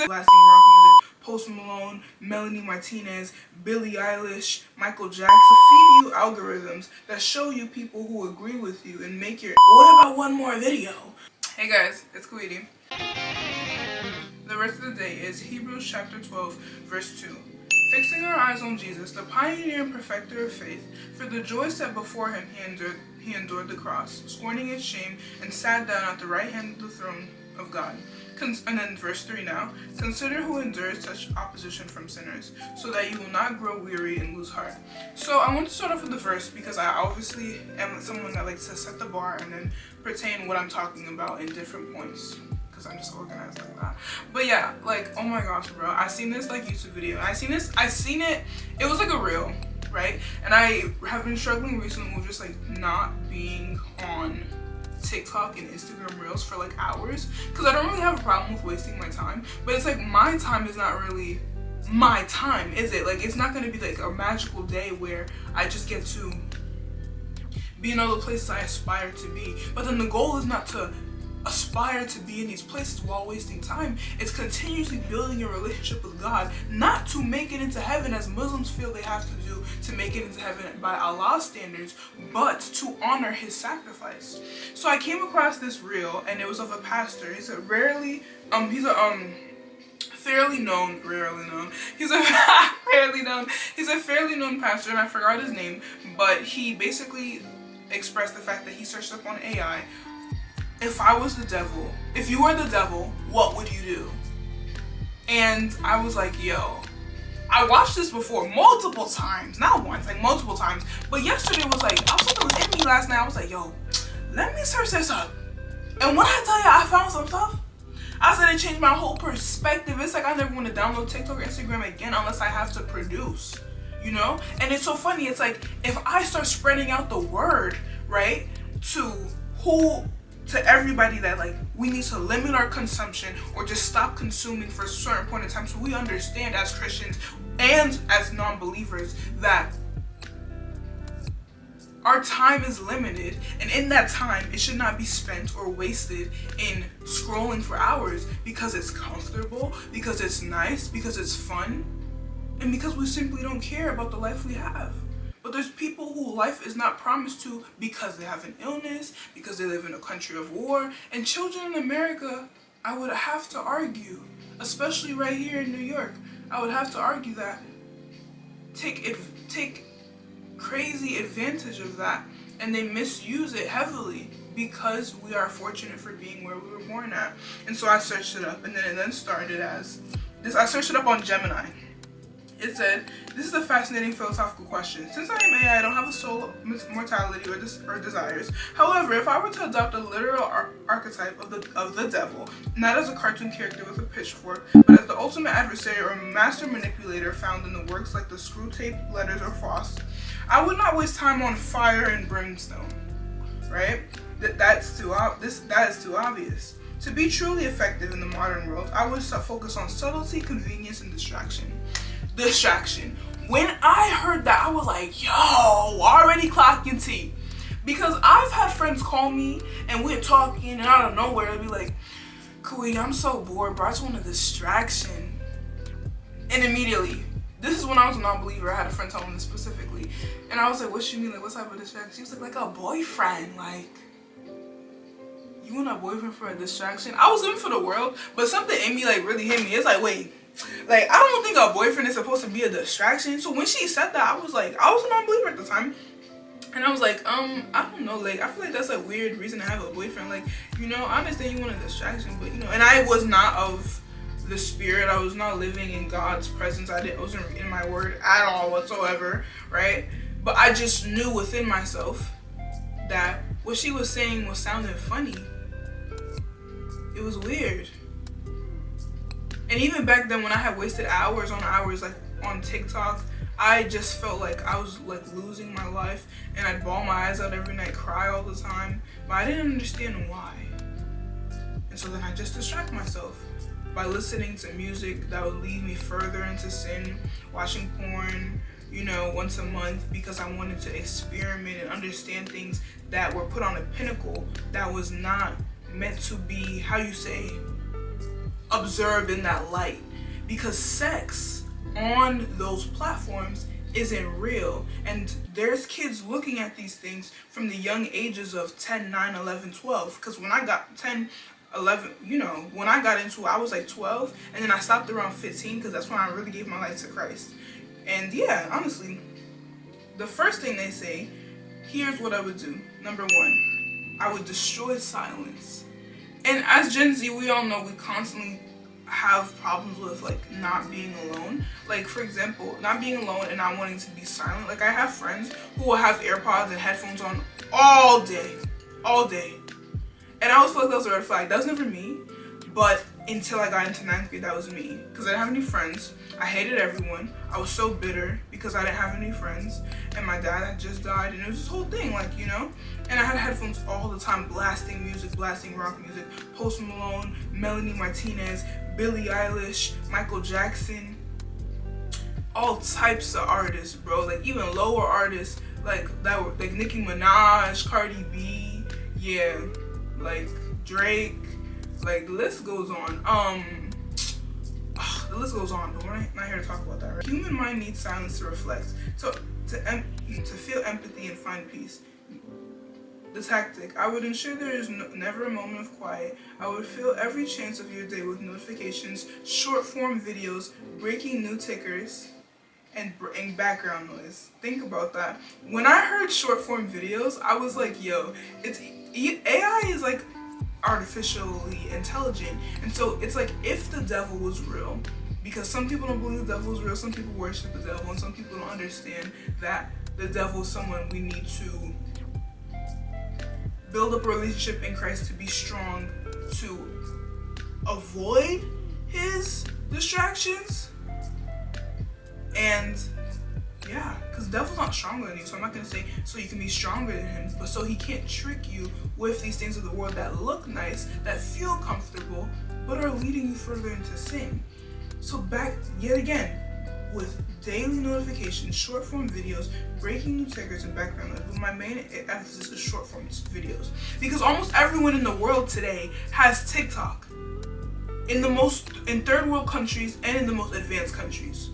music, lasting rock music, Post Malone, Melanie Martinez, Billie Eilish, Michael Jackson. Feed you algorithms that show you people who agree with you and make your, what about one more video? Hey guys, it's Kawiti. The rest of the day is Hebrews chapter 12, verse 2. Fixing our eyes on Jesus, the pioneer and perfecter of faith, for the joy set before him he endured the cross, scorning its shame, and sat down at the right hand of the throne of God. And then verse 3 now. Consider who endures such opposition from sinners, so that you will not grow weary and lose heart. So I want to start off with the verse because I obviously am someone that likes to set the bar and then pertain what I'm talking about in different points. I'm just organized like that. But yeah, like, oh my gosh, bro, I seen this like YouTube video. I seen it was like a reel, right? And I have been struggling recently with just like not being on TikTok and Instagram reels for like hours, because I don't really have a problem with wasting my time, but it's like my time is not really my time, is it? Like, it's not going to be like a magical day where I just get to be in all the places I aspire to be. But then the goal is not to aspire to be in these places while wasting time. It's continuously building your relationship with God, not to make it into heaven as Muslims feel they have to do to make it into heaven by Allah's standards, but to honor his sacrifice. So I came across this reel, and it was of a pastor. He's a fairly known pastor, and I forgot his name, but he basically expressed the fact that he searched up on AI. If I was the devil, if you were the devil, what would you do? And I was like, yo, I watched this before multiple times, not once, like multiple times. But yesterday was like, I was looking at me last night. I was like, yo, let me search this up. And when I tell you I found some stuff, I said it changed my whole perspective. It's like I never want to download TikTok or Instagram again unless I have to produce, you know? And it's so funny. It's like, if I start spreading out the word, right, to everybody that like we need to limit our consumption or just stop consuming for a certain point in time, so we understand as Christians and as non-believers that our time is limited, and in that time it should not be spent or wasted in scrolling for hours because it's comfortable, because it's nice, because it's fun, and because we simply don't care about the life we have. But there's people who life is not promised to because they have an illness, because they live in a country of war. And children in America, I would have to argue, especially right here in New York, I would have to argue that take crazy advantage of that, and they misuse it heavily because we are fortunate for being where we were born at. And so I searched it up, and then it then started as this. I searched it up on Gemini. It said, this is a fascinating philosophical question. Since I am AI, I don't have a soul, mortality, or desires. However, if I were to adopt a literal archetype of the devil, not as a cartoon character with a pitchfork, but as the ultimate adversary or master manipulator found in the works like the Screwtape Letters or Faust, I would not waste time on fire and brimstone, right? That is too obvious. To be truly effective in the modern world, I would focus on subtlety, convenience, and distraction. When I heard that, I was like, yo, already clocking T. Because I've had friends call me and we're talking, and out of nowhere they'd be like, Kawhi, I'm so bored, bro, I just want a distraction. And immediately, this is when I was a non-believer, I had a friend tell me this specifically, and I was like, what you mean, like what type of distraction? She was like a boyfriend, like, you want a boyfriend for a distraction? I was living for the world, but something in me like really hit me. It's like, wait, like, I don't think a boyfriend is supposed to be a distraction. So when she said that, I was a non-believer at the time. And I was like, I don't know, like, I feel like that's a weird reason to have a boyfriend. Like, you know, I understand you want a distraction, but, you know, and I was not of the spirit. I was not living in God's presence. I wasn't in my word at all whatsoever, right? But I just knew within myself that what she was saying was sounding funny. It was weird. And even back then when I had wasted hours on hours like on TikTok, I just felt like I was like losing my life, and I'd bawl my eyes out every night, cry all the time, but I didn't understand why. And so then I just distract myself by listening to music that would lead me further into sin, watching porn, you know, once a month, because I wanted to experiment and understand things that were put on a pinnacle that was not meant to be, how you say, observed in that light, because sex on those platforms isn't real, and there's kids looking at these things from the young ages of 10, 9, 11, 12. Because when I got 10, 11, when I got into it, I was like 12, and then I stopped around 15 because that's when I really gave my life to Christ. And yeah, honestly, the first thing they say, here's what I would do. Number one, I would destroy silence. And as Gen Z, we all know we constantly have problems with like not being alone. Like, for example, not being alone and not wanting to be silent. Like, I have friends who will have AirPods and headphones on all day. And I always feel like that was a red flag. That was never me, but until I got into 9th grade, that was me. Because I didn't have any friends. I hated everyone. I was so bitter because I didn't have any friends. And my dad had just died, and it was this whole thing, like, And I had headphones all the time, blasting music, blasting rock music. Post Malone, Melanie Martinez, Billie Eilish, Michael Jackson. All types of artists, bro. Like, even lower artists, like, that were, like, Nicki Minaj, Cardi B, yeah. Like, Drake. Like, the list goes on. The list goes on, but we're not here to talk about that, right? Human mind needs silence to reflect, to feel empathy and find peace. The tactic: I would ensure there is never a moment of quiet. I would fill every chance of your day with notifications, short form videos, breaking new tickers, and background noise. Think about that. When I heard short form videos, I was like, yo, AI is like artificially intelligent, and so it's like if the devil was real, because some people don't believe the devil is real, some people worship the devil, and some people don't understand that the devil is someone we need to build up a relationship in Christ to be strong, to avoid his distractions. And yeah, because the devil's not stronger than you, so I'm not going to say so you can be stronger than him, but so he can't trick you with these things of the world that look nice, that feel comfortable, but are leading you further into sin. So back yet again with daily notifications, short form videos, breaking new triggers, and background noise. But my main emphasis is short form videos, because almost everyone in the world today has TikTok. In third world countries and in the most advanced countries.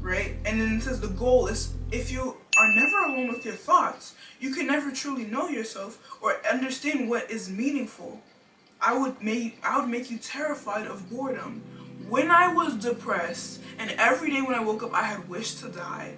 Right? And then it says the goal is, if you are never alone with your thoughts, you can never truly know yourself or understand what is meaningful. I would make you terrified of boredom. When I was depressed and every day when I woke up I had wished to die,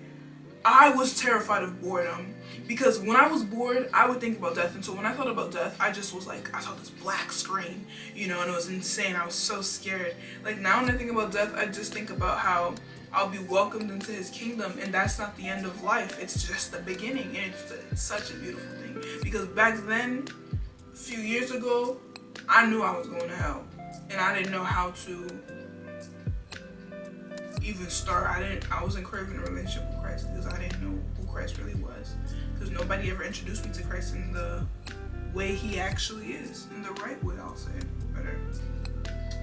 I was terrified of boredom, because when I was bored, I would think about death. And so when I thought about death, I just was like, I saw this black screen, and it was insane. I was so scared. Like, now when I think about death, I just think about how I'll be welcomed into his kingdom, and that's not the end of life. It's just the beginning, and it's such a beautiful thing. Because back then, a few years ago, I knew I was going to hell, and I didn't know how to even start. I wasn't craving a relationship with Christ because I didn't know who Christ really was, because nobody ever introduced me to Christ in the way he actually is, in the right way, I'll say better.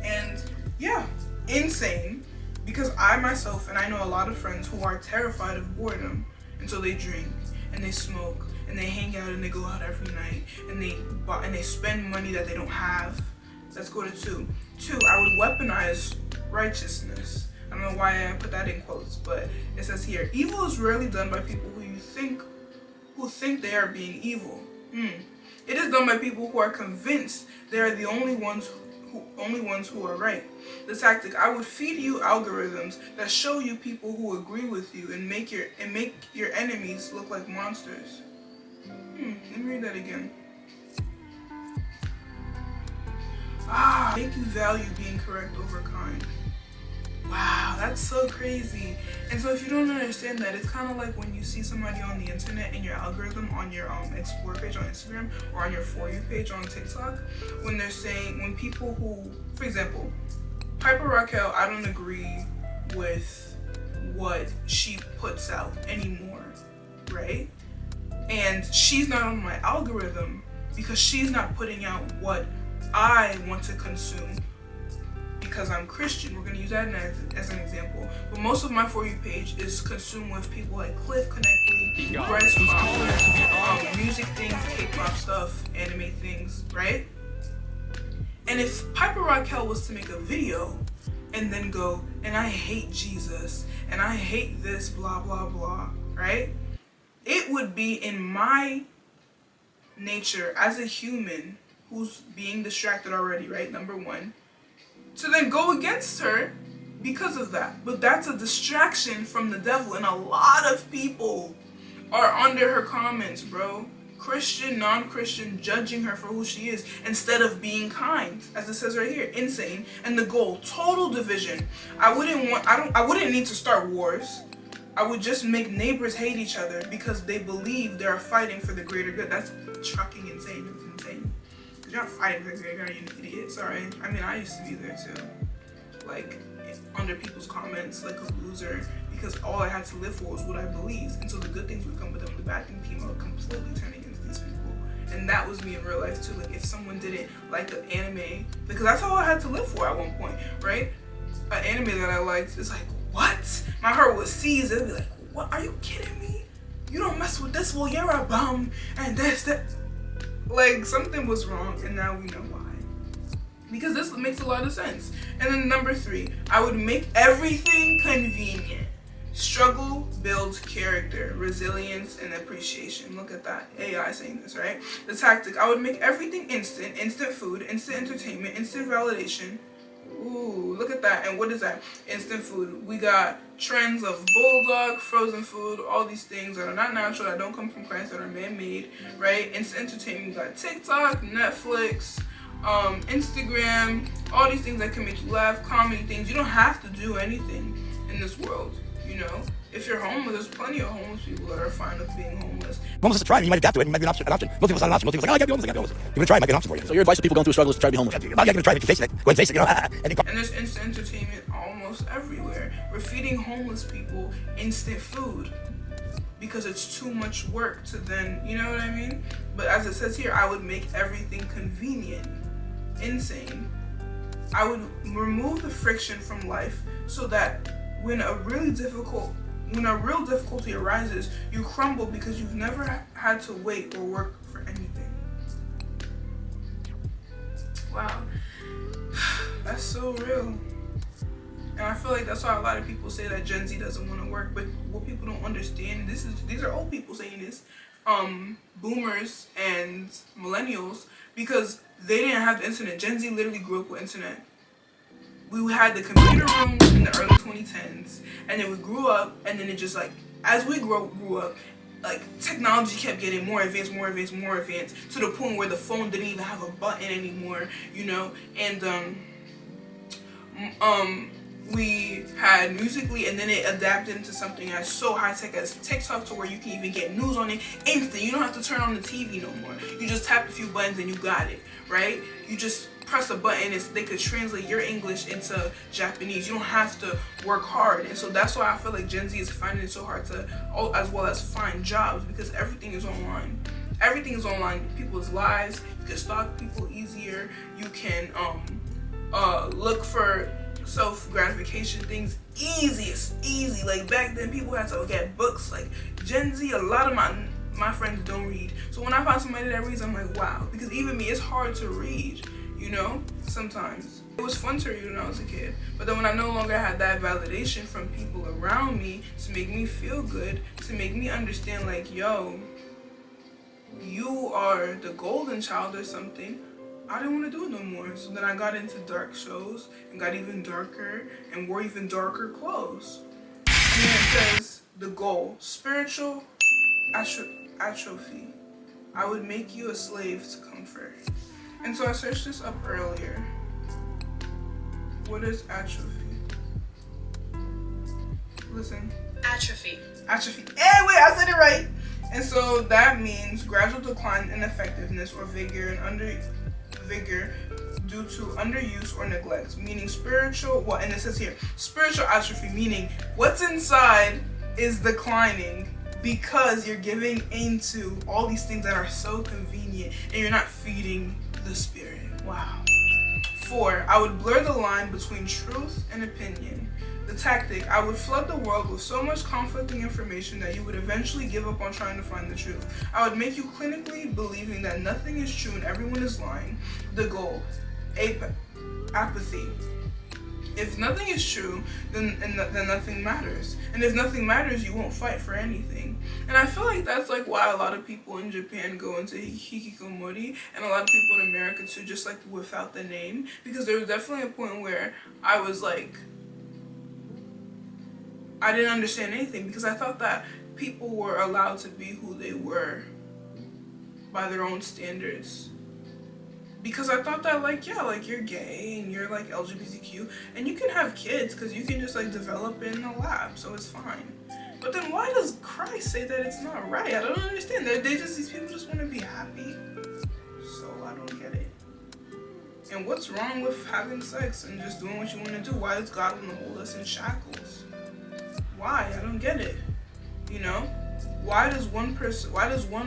And yeah, insane, because I myself, and I know a lot of friends who are terrified of boredom, and so they drink and they smoke and they hang out and they go out every night and they spend money that they don't have. Let's go to 2. 2, I would weaponize righteousness. I don't know why I put that in quotes, but it says here, evil is rarely done by people who think they are being evil. It is done by people who are convinced they are the only ones who are right. The tactic: I would feed you algorithms that show you people who agree with you and make your enemies look like monsters. Let me read that again. Make you value being correct over kind. Wow, that's so crazy. And so if you don't understand that, it's kind of like when you see somebody on the internet in your algorithm on your explore page on Instagram or on your For You page on TikTok, when people who, for example, Piper Raquel, I don't agree with what she puts out anymore, right? And she's not on my algorithm because she's not putting out what I want to consume. Because I'm Christian, we're going to use that as an example. But most of my For You page is consumed with people like Cliff Connectly, Bryce Hopper, music things, K-pop stuff, anime things, right? And if Piper Raquel was to make a video and then go, and I hate Jesus, and I hate this, blah, blah, blah, right? It would be in my nature as a human who's being distracted already, right? Number one, to then go against her because of that. But that's a distraction from the devil, and a lot of people are under her comments, bro. Christian, non-Christian, judging her for who she is instead of being kind, as it says right here. Insane. And the goal, total division. I wouldn't need to start wars. I would just make neighbors hate each other because they believe they're fighting for the greater good. That's fucking insane. It's insane. Because you're not fighting for the greater good, you idiot. Sorry. I mean, I used to be there too. Like, under people's comments, like a loser, because all I had to live for was what I believed. And so the good things would come, but then the bad things came out, completely turning against these people. And that was me in real life too. Like, if someone didn't like the anime, because that's all I had to live for at one point, right? An anime that I liked, it's like, what? My heart would seize. It'd be like, what? Are you kidding me? You don't mess with this, well, you're a bum, and this, that. Like, something was wrong, and now we know why. Because this makes a lot of sense. And then number 3, I would make everything convenient. Struggle builds character, resilience, and appreciation. Look at that. AI saying this, right? The tactic, I would make everything instant. Instant food, instant entertainment, instant validation. Ooh, look at that. And what is that? Instant food. We got trends of bulldog, frozen food, all these things that are not natural, that don't come from Christ, that are man-made, right? Instant entertainment. We got TikTok, Netflix, Instagram, all these things that can make you laugh, comedy things. You don't have to do anything in this world, you know? If you're homeless, there's plenty of homeless people that are fine with being homeless. Homeless is a try, and you might adapt to it, and it might be an option. Most people, it's not an option. Most people are like, oh, I gotta be homeless, I gotta be homeless. Give it a try, it might be an option for you. So your advice to people going through struggles is to try to be homeless? I'm not gonna try it, if you face it, go ahead and face it, you know? And there's instant entertainment almost everywhere. We're feeding homeless people instant food because it's too much work to then, you know what I mean? But as it says here, I would make everything convenient. Insane. I would remove the friction from life so that when a real difficulty arises, you crumble because you've never had to wait or work for anything. Wow. That's so real. And I feel like that's why a lot of people say that Gen Z doesn't want to work, but what people don't understand, these are old people saying this, boomers and millennials, because they didn't have the internet. Gen Z literally grew up with internet. We had the computer room in the early 2010s, and then we grew up, and then it just like, as we grew up, like technology kept getting more advanced, to the point where the phone didn't even have a button anymore, you know, and we had Musical.ly, and then it adapted into something as so high-tech as TikTok, to where you can even get news on it instant. You don't have to turn on the TV no more. You just tap a few buttons and you got it, right? You just press a button and they could translate your English into Japanese. You don't have to work hard. And so that's why I feel like Gen Z is finding it so hard to, as well as find jobs, because everything is online. Everything is online. People's lives, you can stalk people easier. You can look for self-gratification things easy. Like back then people had to get books. Like Gen Z, a lot of my friends don't read. So when I find somebody that reads, I'm like, wow. Because even me, it's hard to read, you know, sometimes. It was fun to read when I was a kid. But then when I no longer had that validation from people around me to make me feel good, to make me understand like, yo, you are the golden child or something, I didn't want to do it no more. So then I got into dark shows and got even darker and wore even darker clothes. And then it says the goal, spiritual atrophy. I would make you a slave to comfort. And so I searched this up earlier. What is atrophy? Listen. Atrophy. Hey, wait, I said it right. And so that means gradual decline in effectiveness or vigor due to underuse or neglect, meaning spiritual, and it says here, spiritual atrophy, meaning what's inside is declining because you're giving into all these things that are so convenient and you're not feeding the spirit. Wow. 4, I would blur the line between truth and opinion. The tactic, I would flood the world with so much conflicting information that you would eventually give up on trying to find the truth. I would make you clinically believing that nothing is true and everyone is lying. The goal, apathy. If nothing is true, then nothing matters. And if nothing matters, you won't fight for anything. And I feel like that's like why a lot of people in Japan go into hikikomori, and a lot of people in America too, just like without the name. Because there was definitely a point where I was like, I didn't understand anything, because I thought that people were allowed to be who they were by their own standards. Because I thought that, like, yeah, like, you're gay and you're, like, LGBTQ, and you can have kids because you can just, like, develop in a lab, so it's fine. But then why does Christ say that it's not right? I don't understand. These people just want to be happy. So I don't get it. And what's wrong with having sex and just doing what you want to do? Why does God want to hold us in shackles? Why? I don't get it. You know? Why does one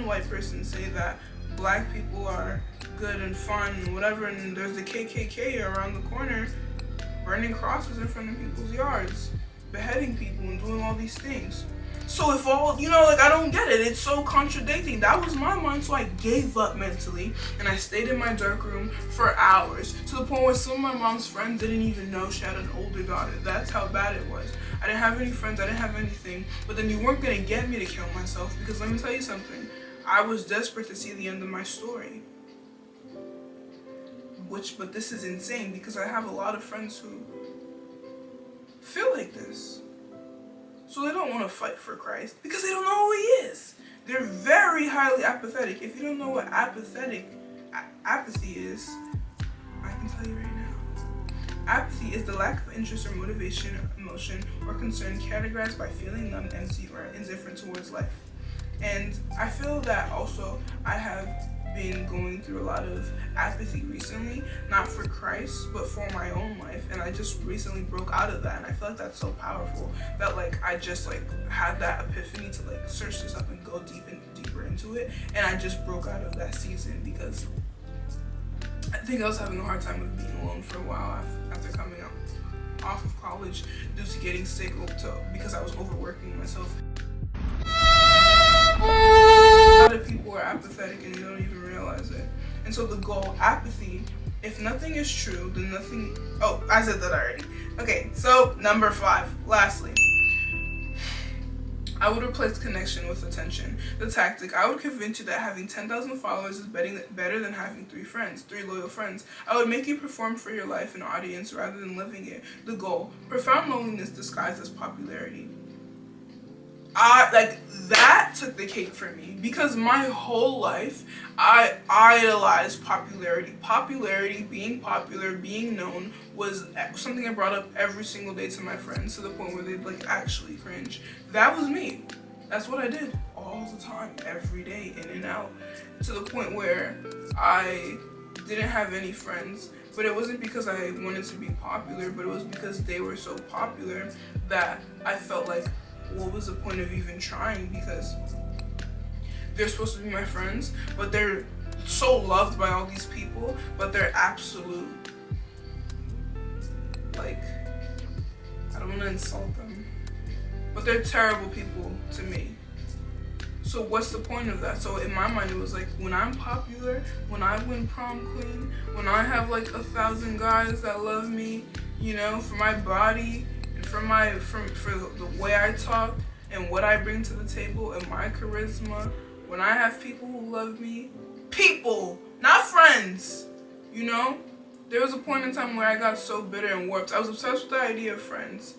white person say that black people are good and fun and whatever, and there's the KKK around the corner burning crosses in front of people's yards, beheading people and doing all these things? So if all, you know, like, I don't get it. It's so contradicting. That was my mind, so I gave up mentally, and I stayed in my dark room for hours, to the point where some of my mom's friends didn't even know she had an older daughter. That's how bad it was. I didn't have any friends, I didn't have anything, but then you weren't gonna get me to kill myself, because let me tell you something. I was desperate to see the end of my story. But this is insane, because I have a lot of friends who feel like this. So they don't want to fight for Christ because they don't know who he is. They're very highly apathetic. If you don't know what apathy is, I can tell you right now. Apathy is the lack of interest or motivation, emotion, or concern categorized by feeling numb, empty, or indifferent towards life. And I feel that also I have been going through a lot of apathy recently, not for Christ, but for my own life. And I just recently broke out of that, and I feel like that's so powerful that, like, I just, like, had that epiphany to, like, search this up and go deeper into it. And I just broke out of that season because I think I was having a hard time with being alone for a while after coming out off of college due to getting sick because I was overworking myself. A lot of people are apathetic and they don't even realize it. And so the goal, apathy, if nothing is true, then nothing. Oh, I said that already. Okay, so number 5, lastly, I would replace connection with attention. The tactic, I would convince you that having 10,000 followers is better than having 3 loyal friends. I would make you perform for your life and audience rather than living it. The goal, profound loneliness disguised as popularity. That took the cake for me, because my whole life I idolized popularity. Popularity, being popular, being known was something I brought up every single day to my friends, to the point where they'd, like, actually cringe. That was me. That's what I did all the time, every day, in and out, to the point where I didn't have any friends. But it wasn't because I wanted to be popular, but it was because they were so popular that I felt like, what was the point of even trying? Because they're supposed to be my friends, but they're so loved by all these people, but they're absolute, like, I don't want to insult them, but they're terrible people to me. So what's the point of that? So in my mind, it was like, when I'm popular, when I win prom queen, when I have like 1,000 guys that love me, you know, for my body, for the way I talk and what I bring to the table and my charisma, when I have people who love me, people, not friends, you know? There was a point in time where I got so bitter and warped. I was obsessed with the idea of friends,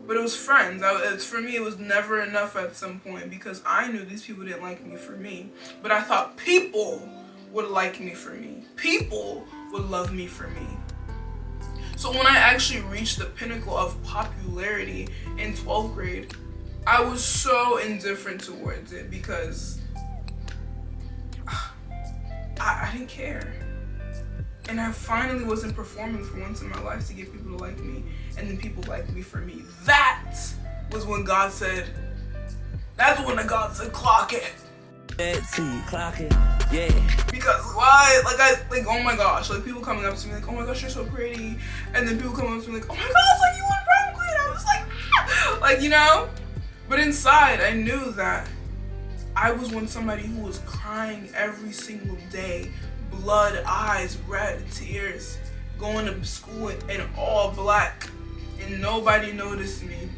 but it was friends. For me, it was never enough at some point, because I knew these people didn't like me for me, but I thought people would like me for me. People would love me for me. So when I actually reached the pinnacle of popularity in 12th grade, I was so indifferent towards it, because I didn't care. And I finally wasn't performing for once in my life to get people to like me, and then people liked me for me. That was when God said, clock it. Clock it, yeah. Because why? Like, oh my gosh, like, people coming up to me like, oh my gosh, you're so pretty, and then people coming up to me like, oh my gosh, like, you won prom queen. I was like, ah! Like, you know. But inside, I knew that I was somebody who was crying every single day, blood, eyes, red, tears, going to school in all black, and nobody noticed me.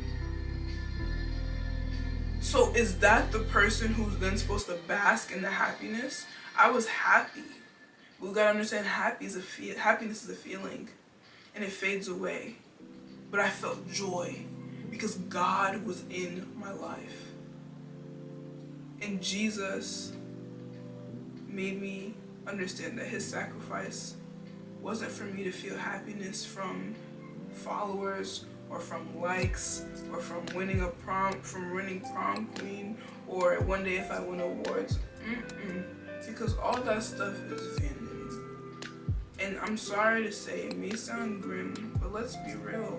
So is that the person who's then supposed to bask in the happiness? I was happy. We gotta understand happiness is a feeling, and it fades away. But I felt joy because God was in my life. And Jesus made me understand that his sacrifice wasn't for me to feel happiness from followers or from likes or from winning prom queen, or one day if I win awards. Because all that stuff is vanity. And I'm sorry to say, it may sound grim, but let's be real.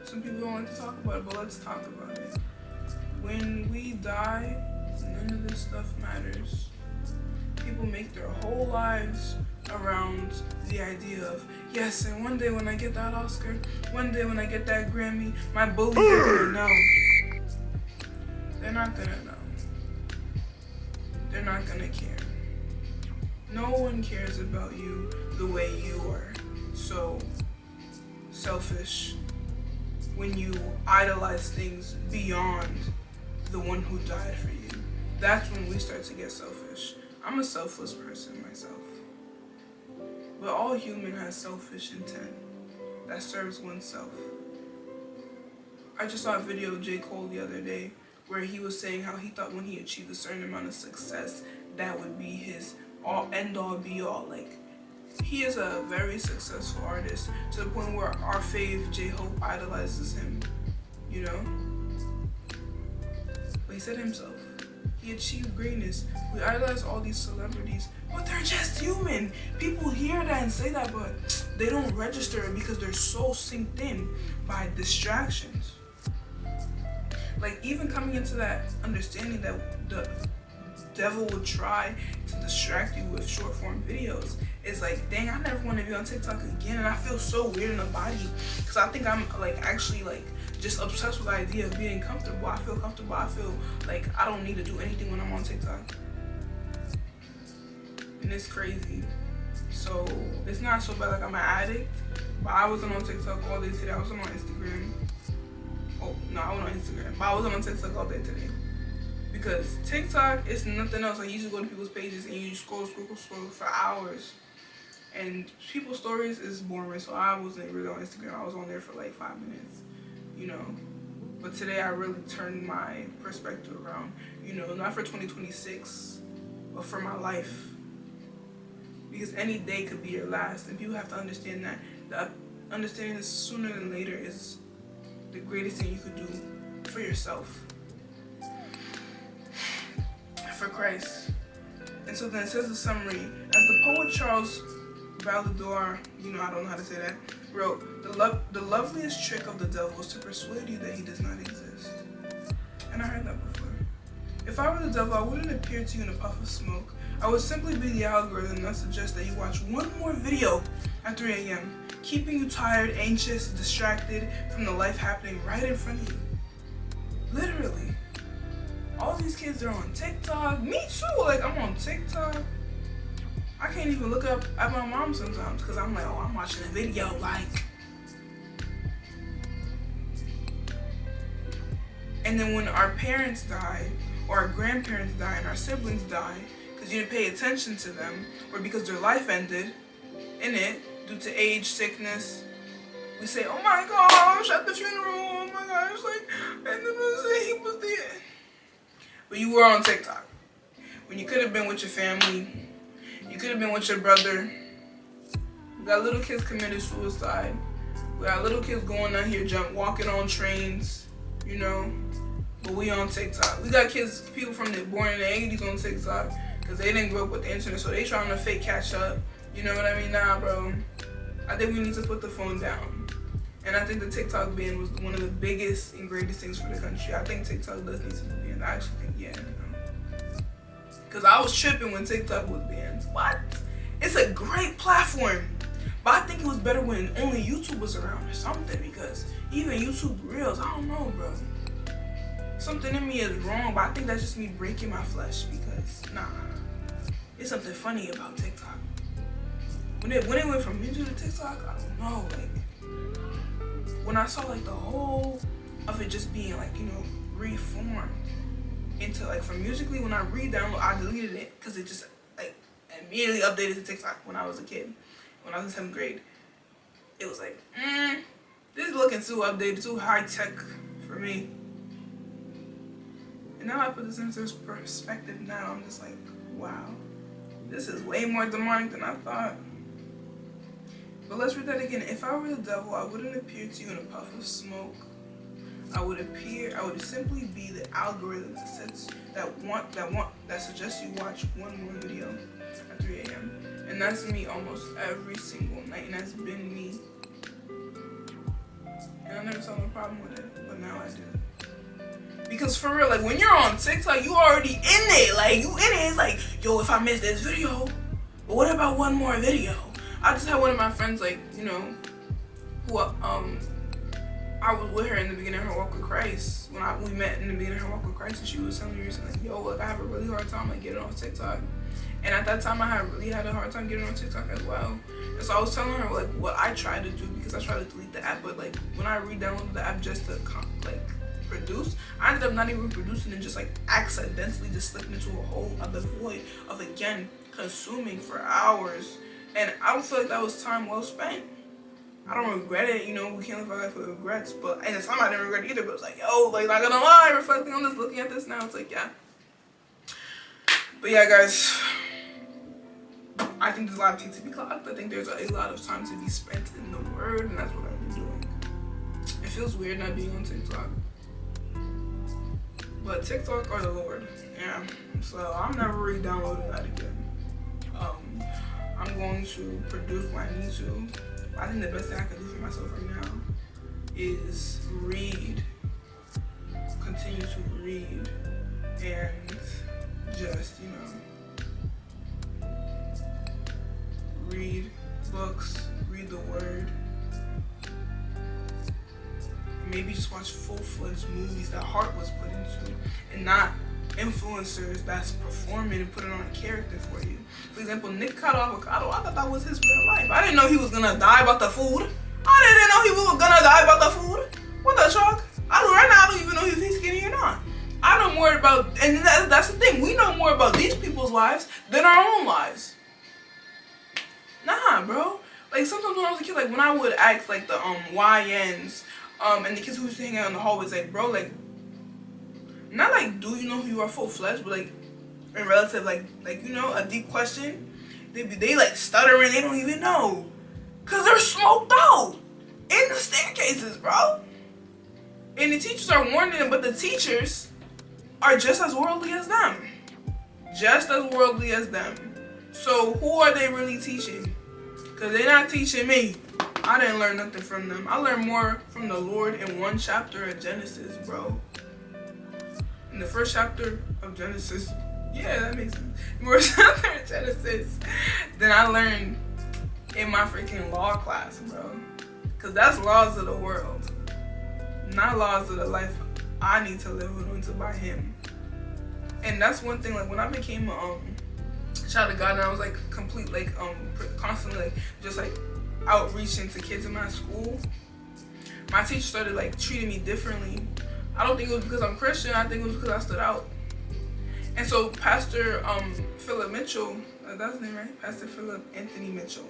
Some people don't like to talk about it, but let's talk about it. When we die, none of this stuff matters. People make their whole lives around the idea of, yes, and one day when I get that Oscar, one day when I get that Grammy, my bullies are gonna know. They're not gonna know. They're not gonna care. No one cares about you the way you are so selfish when you idolize things beyond the one who died for you. That's when we start to get selfish. I'm a selfless person myself. But all human has selfish intent that serves oneself. I just saw a video of J. Cole the other day where he was saying how he thought when he achieved a certain amount of success, that would be his end all be all. Like, he is a very successful artist to the point where our fave J-Hope idolizes him, you know? But he said himself, he achieved greatness. We idolize all these celebrities, but they're just human. People hear that and say that, but they don't register it because they're so synced in by distractions. Like, even coming into that understanding that the devil would try to distract you with short form videos, it's like, dang, I never want to be on TikTok again. And I feel so weird in the body because I think I'm actually just obsessed with the idea of being comfortable. I feel comfortable. I feel like I don't need to do anything when I'm on TikTok. And it's crazy. So it's not so bad like I'm an addict, but I wasn't on TikTok all day today. I wasn't on Instagram. Oh, no, I wasn't on Instagram, but I wasn't on TikTok all day today. Because TikTok is nothing else. Like, you just go to people's pages and you scroll for hours. And people's stories is boring, so I wasn't really on Instagram. I was on there for like 5 minutes, you know. But today I really turned my perspective around, you know, not for 2026, but for my life. Because any day could be your last, and people have to understand that. Understanding this sooner than later is the greatest thing you could do for yourself. For Christ. And so then it says the summary. As the poet Charles Baudelaire, you know, I don't know how to say that, wrote, the loveliest trick of the devil is to persuade you that he does not exist. And I heard that before. If I were the devil, I wouldn't appear to you in a puff of smoke. I would simply be the algorithm that suggests that you watch one more video at 3 a.m., keeping you tired, anxious, distracted from the life happening right in front of you. Literally. All these kids are on TikTok. Me too. Like, I'm on TikTok. I can't even look up at my mom sometimes because I'm like, oh, I'm watching a video. Like, and then when our parents die, or our grandparents die, and our siblings die, because you didn't pay attention to them, or because their life ended in it due to age, sickness, we say, oh my gosh, at the funeral, oh my gosh, like, and then we say he was dead. But you were on TikTok. When you could have been with your family, you could have been with your brother. We got little kids committed suicide. We got little kids going out here walking on trains, you know. But we on TikTok. We got people from born in the 80s on TikTok because they didn't grow up with the internet, so they trying to fake catch up. You know what I mean? Nah, bro. I think we need to put the phone down. And I think the TikTok ban was one of the biggest and greatest things for the country. I think TikTok does need to be banned. I actually think, yeah. Because I was tripping when TikTok was banned. What? It's a great platform. But I think it was better when only YouTube was around or something. Because even YouTube Reels, I don't know, bro. Something in me is wrong, but I think that's just me breaking my flesh. Because, nah. It's something funny about TikTok. when it went from music to TikTok, I don't know, like when I saw like the whole of it just being like, you know, reformed into like from Musical.ly, when I re-downloaded, I deleted it because it just like immediately updated to TikTok when I was a kid, when I was in 7th grade. It was like, this is looking too updated, too high tech for me. And now I put this into perspective now, I'm just like, wow, this is way more demonic than I thought. But let's read that again. If I were the devil, I wouldn't appear to you in a puff of smoke. I would simply be the algorithm that suggests you watch one more video at 3 a.m. And that's me almost every single night, and that's been me. And I never saw no problem with it, but now I do. Because for real, like when you're on TikTok, you already in it. Like you in it, it's like, yo, if I miss this video, but what about one more video? I just had one of my friends, like, you know, who I was with her in the beginning of her walk with Christ. When we met in the beginning of her walk with Christ, and she was telling me recently, like, yo, look, I have a really hard time like getting on TikTok. And at that time, I really had a hard time getting on TikTok as well. And so I was telling her like what I tried to do, because I tried to delete the app, but like when I re-downloaded the app just to like produce, I ended up not even producing and just like accidentally just slipping into a whole other void of again consuming for hours. And I don't feel like that was time well spent. I don't regret it, you know, we can't live our life with regrets, but at the time I didn't regret it either, but it was like, yo, like, not gonna lie, reflecting on this, looking at this now, it's like, yeah. But yeah, guys, I think there's a lot of things to be clocked. I think there's a lot of time to be spent in the Word, and that's what I've been doing. It feels weird not being on TikTok, but TikTok or the Lord, yeah. So I'm never re-downloading that again. I'm going to produce what I need to. I think the best thing I can do for myself right now is read, continue to read, and just, you know, read books, read the Word, maybe just watch full-fledged movies that heart was put into, and not influencers that's performing and putting on a character for you. For example, Nick Cotto Avocado, I thought that was his real life. I didn't know he was gonna die about the food. I didn't know he was gonna die about the food. What the fuck? Right now, I don't even know if he's skinny or not. I know more about, and that's the thing, we know more about these people's lives than our own lives. Nah, bro. Like sometimes when I was a kid, like when I would ask like the YNs, and the kids who used to hang out in the hallways, like, bro, like, not like, do you know who you are full-fledged, but like in relative, like you know, a deep question, they like stuttering, they don't even know, cause they're smoked out in the staircases, bro. And the teachers are warning them, but the teachers are just as worldly as them, So who are they really teaching? Cause they're not teaching me. I didn't learn nothing from them. I learned more from the Lord in one chapter of Genesis, bro. In the first chapter of Genesis, yeah, that makes sense. More chapter of Genesis than I learned in my freaking law class, bro. Cause that's laws of the world, not laws of the life I need to live anointed by Him. And that's one thing. Like when I became a child of God, and I was like complete, like constantly like just like outreaching to kids in my school, my teacher started like treating me differently. I don't think it was because I'm Christian. I think it was because I stood out. And so Pastor Philip Mitchell, that's his name, right? Pastor Philip Anthony Mitchell,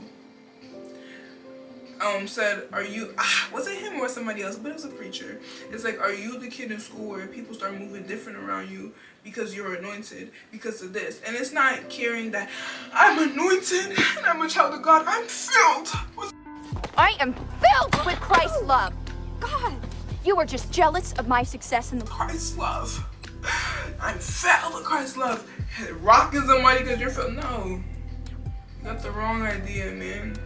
said, are you, was it him or somebody else? But it was a preacher. It's like, are you the kid in school where people start moving different around you because you're anointed, because of this? And it's not caring that I'm anointed and I'm a child of God. I'm filled with... I am filled with Christ's love. God, you are just jealous of my success in the... Christ's love. I'm filled with Christ's love. Rocking somebody because you're filled. No. You got the wrong idea, man.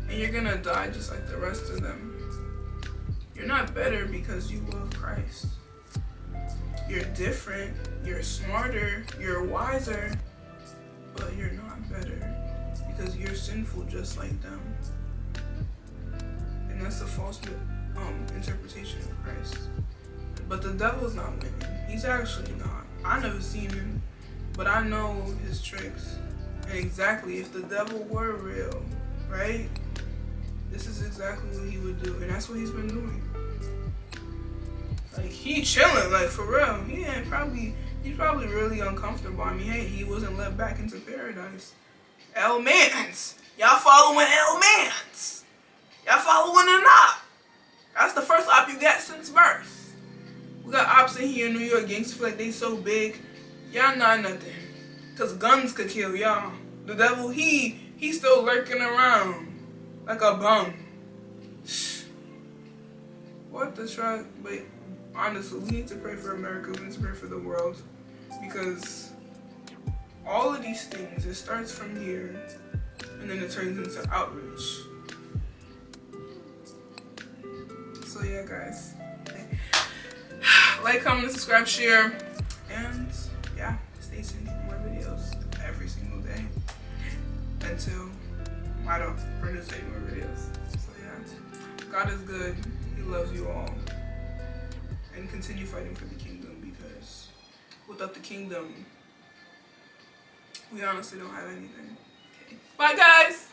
And you're gonna die just like the rest of them. You're not better because you love Christ. You're different, you're smarter, you're wiser, but you're not better because you're sinful just like them. And that's a false interpretation of Christ. But the devil's not winning. He's actually not. I never seen him, but I know his tricks. And exactly, if the devil were real, right? This is exactly what he would do, and that's what he's been doing. Like, he chilling, like, for real. He's probably really uncomfortable. I mean, hey, he wasn't let back into paradise. L-Mans. Y'all following L-Mans. Y'all following or not? That's the first op you got since birth. We got ops in here in New York. Gangsters feel like they so big. Y'all not nothing. Because guns could kill y'all. The devil, he's still lurking around. Like a bum. What the truck? But honestly, we need to pray for America. We need to pray for the world. Because all of these things, it starts from here. And then it turns into outreach. So yeah, guys. Like, comment, subscribe, share. And yeah, stay tuned for more videos every single day. Until I don't produce any more videos. So yeah, God is good. He loves you all. And continue fighting for the kingdom, because without the kingdom, we honestly don't have anything. Okay. Bye, guys!